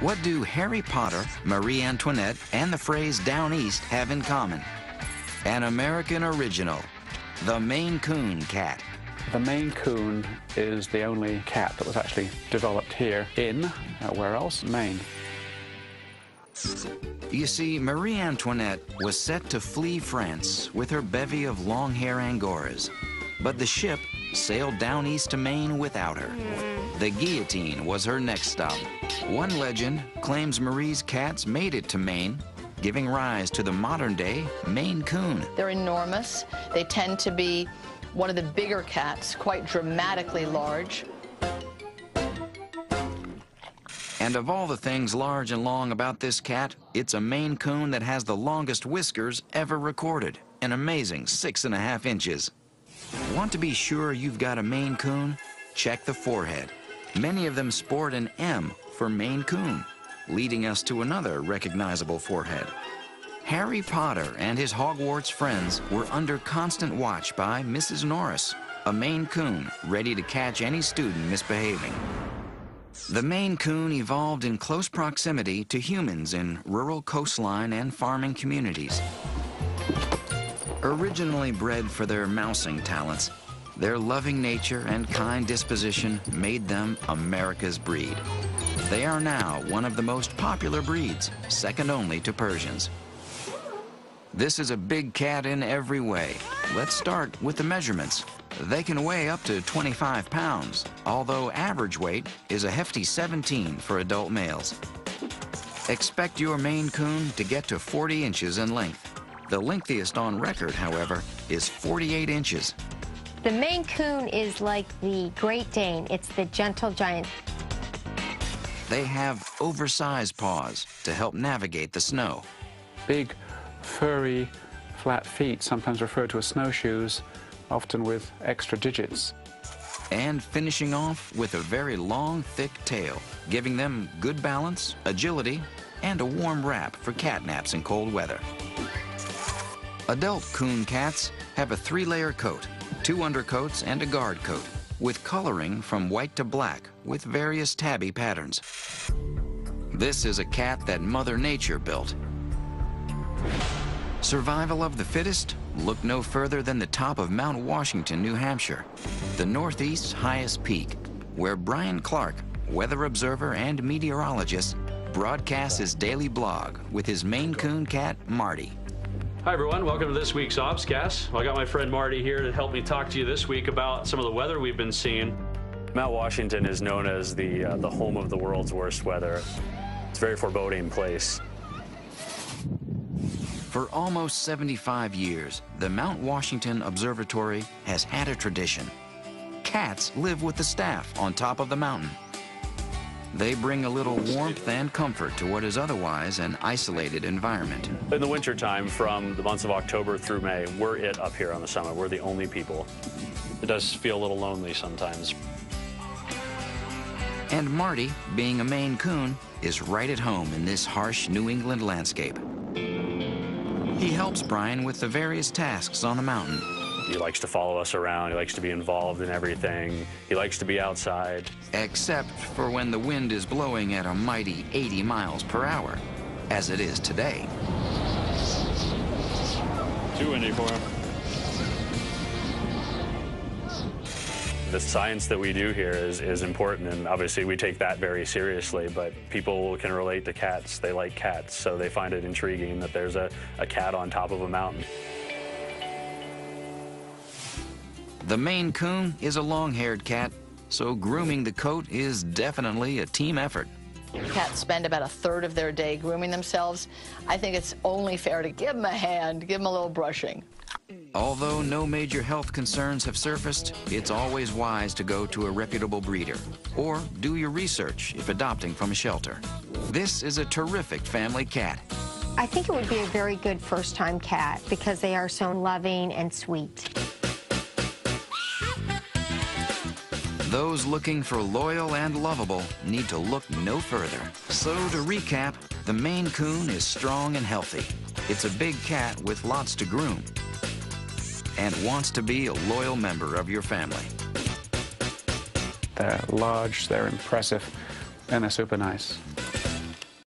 What do Harry Potter, Marie Antoinette, and the phrase down east have in common? An American original, the Maine Coon cat. The Maine Coon is the only cat that was actually developed here in, where else? Maine. You see, Marie Antoinette was set to flee France with her bevy of long-hair Angoras. But the ship sailed down east to Maine without her. The guillotine was her next stop. One legend claims Marie's cats made it to Maine, giving rise to the modern-day Maine Coon. They're enormous. They tend to be one of the bigger cats, quite dramatically large. And of all the things large and long about this cat, it's a Maine Coon that has the longest whiskers ever recorded, an amazing 6.5 inches. Want to be sure you've got a Maine Coon? Check the forehead. Many of them sport an M for Maine Coon, leading us to another recognizable forehead. Harry Potter and his Hogwarts friends were under constant watch by Mrs. Norris, a Maine Coon ready to catch any student misbehaving. The Maine Coon evolved in close proximity to humans in rural coastline and farming communities. Originally bred for their mousing talents, their loving nature and kind disposition made them America's breed. They are now one of the most popular breeds, second only to Persians. This is a big cat in every way. Let's start with the measurements. They can weigh up to 25 pounds, although average weight is a hefty 17 for adult males. Expect your Maine Coon to get to 40 inches in length. The lengthiest on record, however, is 48 inches. The Maine Coon is like the Great Dane. It's the gentle giant. They have oversized paws to help navigate the snow. Big, furry, flat feet, sometimes referred to as snowshoes, often with extra digits. And finishing off with a very long, thick tail, giving them good balance, agility, and a warm wrap for catnaps in cold weather. Adult coon cats have a 3-layer coat, 2 undercoats, and a guard coat, with coloring from white to black with various tabby patterns. This is a cat that Mother Nature built. Survival of the fittest? Look no further than the top of Mount Washington, New Hampshire, the Northeast's highest peak, where Brian Clark, weather observer and meteorologist, broadcasts his daily blog with his Maine Coon cat, Marty. Hi everyone, welcome to this week's Obscast. Well, I got my friend Marty here to help me talk to you this week about some of the weather we've been seeing. Mount Washington is known as the home of the world's worst weather. It's a very foreboding place. For almost 75 years, the Mount Washington Observatory has had a tradition. Cats live with the staff on top of the mountain. They bring a little warmth and comfort to what is otherwise an isolated environment. In the wintertime, from the months of October through May, we're it up here on the summit. We're the only people. It does feel a little lonely sometimes. And Marty, being a Maine Coon, is right at home in this harsh New England landscape. He helps Brian with the various tasks on the mountain. He likes to follow us around. He likes to be involved in everything. He likes to be outside. Except for when the wind is blowing at a mighty 80 miles per hour, as it is today. Too windy for him. The science that we do here is important, and obviously we take that very seriously, but people can relate to cats. They like cats, so they find it intriguing that there's a cat on top of a mountain. The Maine Coon is a long-haired cat, so grooming the coat is definitely a team effort. Cats spend about 1/3 of their day grooming themselves. I think it's only fair to give them a hand, give them a little brushing. Although no major health concerns have surfaced, it's always wise to go to a reputable breeder, or do your research if adopting from a shelter. This is a terrific family cat. I think it would be a very good first-time cat because they are so loving and sweet. Those looking for loyal and lovable need to look no further. So to recap, the Maine Coon is strong and healthy. It's a big cat with lots to groom and wants to be a loyal member of your family. They're large, they're impressive, and they're super nice.